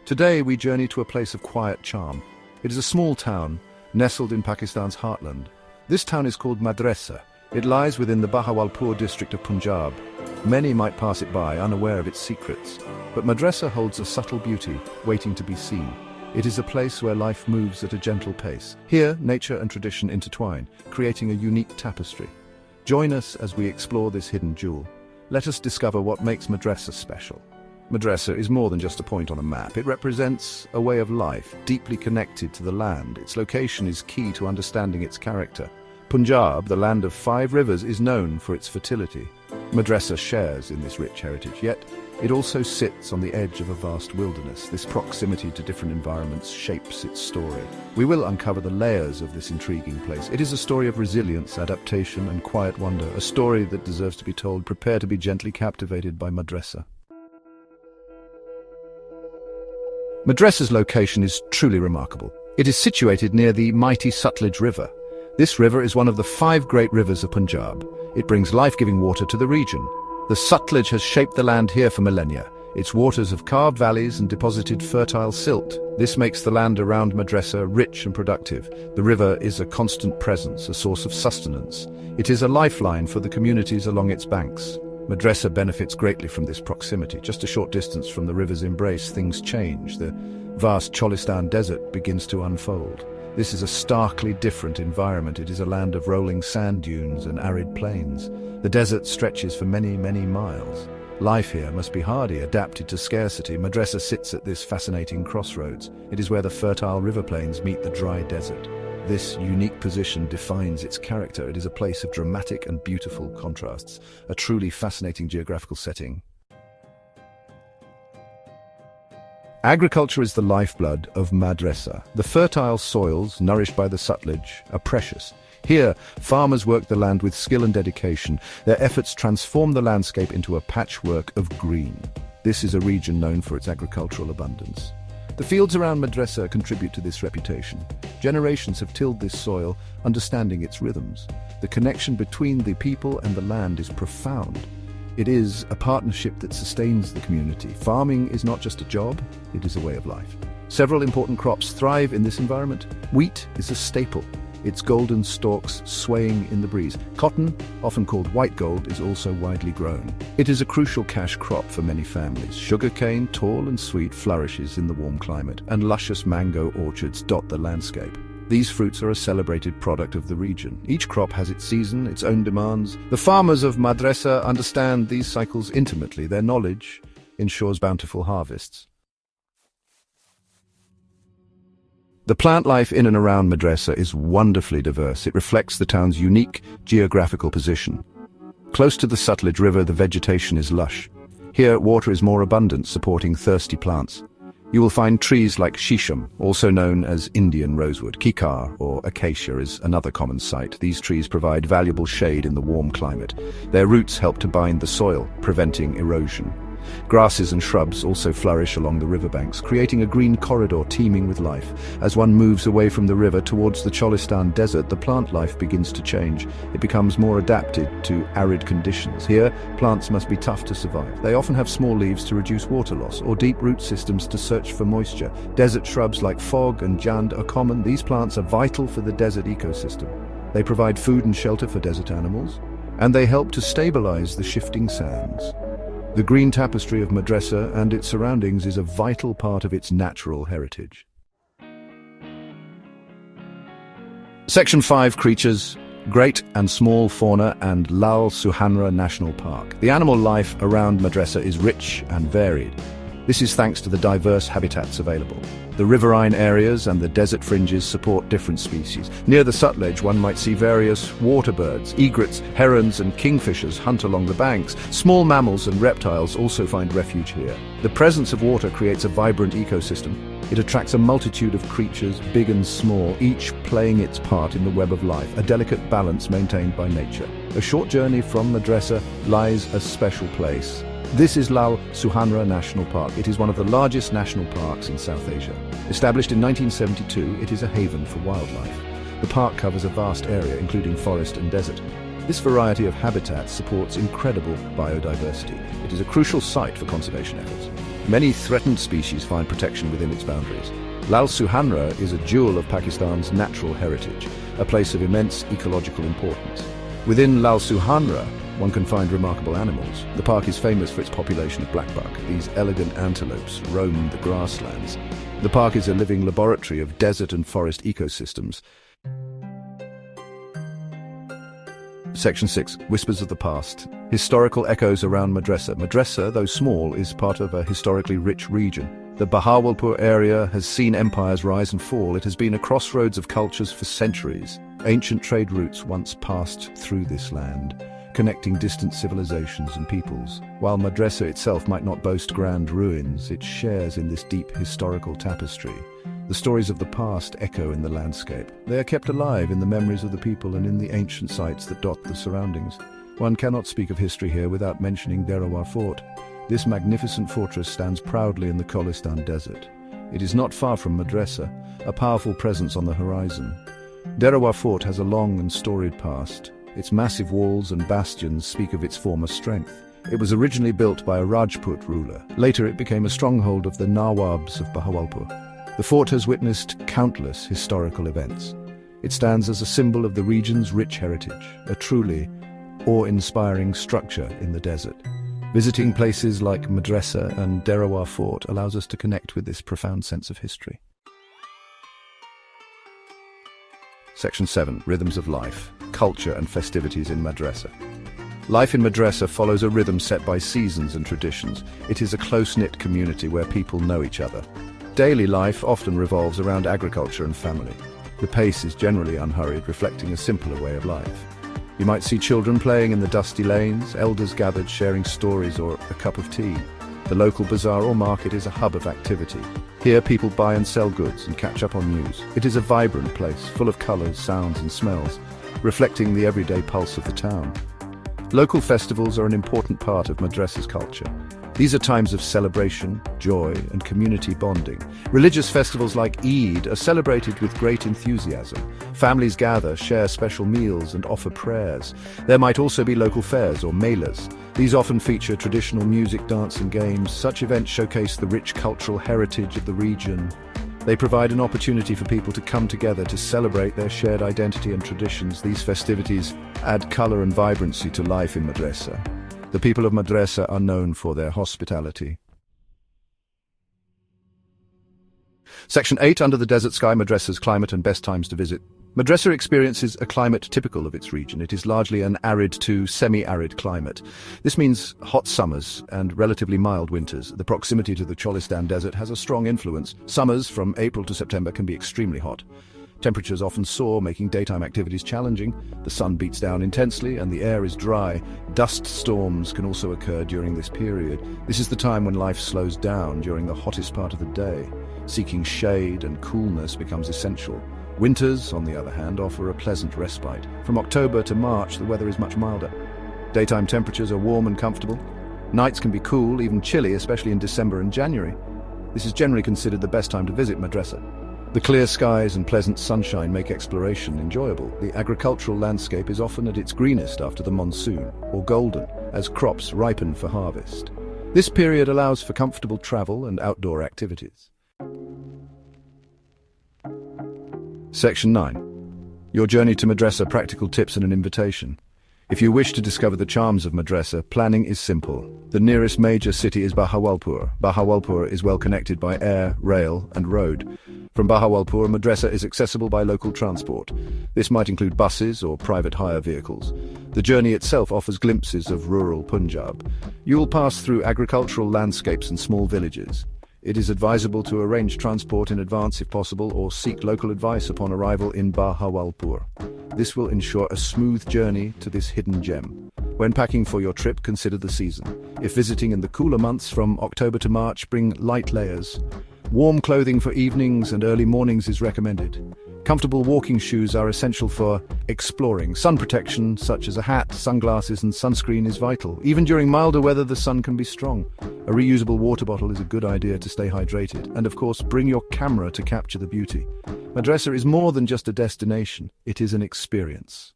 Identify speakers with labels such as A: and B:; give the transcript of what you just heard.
A: Today we journey to a place of quiet charm. It is a small town, nestled in Pakistan's heartland. This town is called MADRESSA. It lies within the Bahawalpur district of Punjab. Many might pass it by, unaware of its secrets. But MADRESSA holds a subtle beauty, waiting to be seen. It is a place where life moves at a gentle pace. Here, nature and tradition intertwine, creating a unique tapestry. Join us as we explore this hidden jewel. Let us discover what makes MADRESSA special. MADRESSA is more than just a point on a map. It represents a way of life, deeply connected to the land. Its location is key to understanding its character. Punjab, the land of 5 rivers, is known for its fertility. MADRESSA shares in this rich heritage, yet it also sits on the edge of a vast wilderness. This proximity to different environments shapes its story. We will uncover the layers of this intriguing place. It is a story of resilience, adaptation, and quiet wonder, a story that deserves to be told. Prepare to be gently captivated by MADRESSA. MADRESSA's location is truly remarkable. It is situated near the mighty Sutlej River. This river is one of the 5 great rivers of Punjab. It brings life-giving water to the region. The Sutlej has shaped the land here for millennia. Its waters have carved valleys and deposited fertile silt. This makes the land around MADRESSA rich and productive. The river is a constant presence, a source of sustenance. It is a lifeline for the communities along its banks. MADRESSA benefits greatly from this proximity. Just a short distance from the river's embrace, things change. The vast Cholistan desert begins to unfold. This is a starkly different environment. It is a land of rolling sand dunes and arid plains. The desert stretches for many, many miles. Life here must be hardy, adapted to scarcity. MADRESSA sits at this fascinating crossroads. It is where the fertile river plains meet the dry desert. This unique position defines its character. It is a place of dramatic and beautiful contrasts, a truly fascinating geographical setting. Agriculture is the lifeblood of MADRESSA. The fertile soils, nourished by the Sutlej, are precious. Here, farmers work the land with skill and dedication. Their efforts transform the landscape into a patchwork of green. This is a region known for its agricultural abundance. The fields around MADRESSA contribute to this reputation. Generations have tilled this soil, understanding its rhythms. The connection between the people and the land is profound. It is a partnership that sustains the community. Farming is not just a job, it is a way of life. Several important crops thrive in this environment. Wheat is a staple, its golden stalks swaying in the breeze. Cotton, often called white gold, is also widely grown. It is a crucial cash crop for many families. Sugarcane, tall and sweet, flourishes in the warm climate, and luscious mango orchards dot the landscape. These fruits are a celebrated product of the region. Each crop has its season, its own demands. The farmers of MADRESSA understand these cycles intimately. Their knowledge ensures bountiful harvests. The plant life in and around MADRESSA is wonderfully diverse. It reflects the town's unique geographical position. Close to the Sutlej River, the vegetation is lush. Here, water is more abundant, supporting thirsty plants. You will find trees like shisham, also known as Indian rosewood. Kikar, or acacia, is another common sight. These trees provide valuable shade in the warm climate. Their roots help to bind the soil, preventing erosion. Grasses and shrubs also flourish along the riverbanks, creating a green corridor teeming with life. As one moves away from the river towards the Cholistan desert, the plant life begins to change. It becomes more adapted to arid conditions. Here, plants must be tough to survive. They often have small leaves to reduce water loss, or deep root systems to search for moisture. Desert shrubs like fog and jand are common. These plants are vital for the desert ecosystem. They provide food and shelter for desert animals, and they help to stabilize the shifting sands. The green tapestry of MADRESSA and its surroundings is a vital part of its natural heritage. Section 5: Creatures, Great and Small Fauna, and Lal Suhanra National Park. The animal life around MADRESSA is rich and varied. This is thanks to the diverse habitats available. The riverine areas and the desert fringes support different species. Near the Sutlej, one might see various water birds. Egrets, herons, and kingfishers hunt along the banks. Small mammals and reptiles also find refuge here. The presence of water creates a vibrant ecosystem. It attracts a multitude of creatures, big and small, each playing its part in the web of life, a delicate balance maintained by nature. A short journey from MADRESSA lies a special place. This is Lal Suhanra National Park. It is one of the largest national parks in South Asia. Established in 1972, it is a haven for wildlife. The park covers a vast area, including forest and desert. This variety of habitats supports incredible biodiversity. It is a crucial site for conservation efforts. Many threatened species find protection within its boundaries. Lal Suhanra is a jewel of Pakistan's natural heritage, a place of immense ecological importance. Within Lal Suhanra, one can find remarkable animals. The park is famous for its population of blackbuck. These elegant antelopes roam the grasslands. The park is a living laboratory of desert and forest ecosystems. Section 6. Whispers of the Past. Historical echoes around Madressa. Madressa, though small, is part of a historically rich region. The Bahawalpur area has seen empires rise and fall. It has been a crossroads of cultures for centuries. Ancient trade routes once passed through this land, connecting distant civilizations and peoples. While Madressa itself might not boast grand ruins, it shares in this deep historical tapestry. The stories of the past echo in the landscape. They are kept alive in the memories of the people and in the ancient sites that dot the surroundings. One cannot speak of history here without mentioning Derawar Fort. This magnificent fortress stands proudly in the Kholistan desert. It is not far from Madressa, a powerful presence on the horizon. Derawar Fort has a long and storied past. Its massive walls and bastions speak of its former strength. It was originally built by a Rajput ruler. Later it became a stronghold of the Nawabs of Bahawalpur. The fort has witnessed countless historical events. It stands as a symbol of the region's rich heritage, a truly awe-inspiring structure in the desert. Visiting places like Madressa and Derawar Fort allows us to connect with this profound sense of history. Section 7. Rhythms of Life, Culture and Festivities in Madressa. Life in Madressa follows a rhythm set by seasons and traditions. It is a close-knit community where people know each other. Daily life often revolves around agriculture and family. The pace is generally unhurried, reflecting a simpler way of life. You might see children playing in the dusty lanes, elders gathered sharing stories or a cup of tea. The local bazaar or market is a hub of activity. Here people buy and sell goods and catch up on news. It is a vibrant place, full of colours, sounds and smells, reflecting the everyday pulse of the town. Local festivals are an important part of Madressa's culture. These are times of celebration, joy, and community bonding. Religious festivals like Eid are celebrated with great enthusiasm. Families gather, share special meals, and offer prayers. There might also be local fairs or melas. These often feature traditional music, dance, and games. Such events showcase the rich cultural heritage of the region. They provide an opportunity for people to come together to celebrate their shared identity and traditions. These festivities add color and vibrancy to life in Madressa. The people of Madressa are known for their hospitality. Section 8. Under the Desert Sky, Madressa's climate and best times to visit. Madressa experiences a climate typical of its region. It is largely an arid to semi-arid climate. This means hot summers and relatively mild winters. The proximity to the Kholistan Desert has a strong influence. Summers from April to September can be extremely hot. Temperatures often soar, making daytime activities challenging. The sun beats down intensely and the air is dry. Dust storms can also occur during this period. This is the time when life slows down during the hottest part of the day. Seeking shade and coolness becomes essential. Winters, on the other hand, offer a pleasant respite. From October to March, the weather is much milder. Daytime temperatures are warm and comfortable. Nights can be cool, even chilly, especially in December and January. This is generally considered the best time to visit Madressa. The clear skies and pleasant sunshine make exploration enjoyable. The agricultural landscape is often at its greenest after the monsoon, or golden, as crops ripen for harvest. This period allows for comfortable travel and outdoor activities. Section 9. Your journey to Madressa, practical tips and an invitation. If you wish to discover the charms of Madressa, planning is simple. The nearest major city is Bahawalpur. Bahawalpur is well connected by air, rail, and road. From Bahawalpur, Madressa is accessible by local transport. This might include buses or private hire vehicles. The journey itself offers glimpses of rural Punjab. You will pass through agricultural landscapes and small villages. It is advisable to arrange transport in advance if possible, or seek local advice upon arrival in Bahawalpur. This will ensure a smooth journey to this hidden gem. When packing for your trip, consider the season. If visiting in the cooler months from October to March, bring light layers. Warm clothing for evenings and early mornings is recommended. Comfortable walking shoes are essential for exploring. Sun protection, such as a hat, sunglasses and sunscreen, is vital. Even during milder weather, the sun can be strong. A reusable water bottle is a good idea to stay hydrated. And of course, bring your camera to capture the beauty. Madressa is more than just a destination, it is an experience.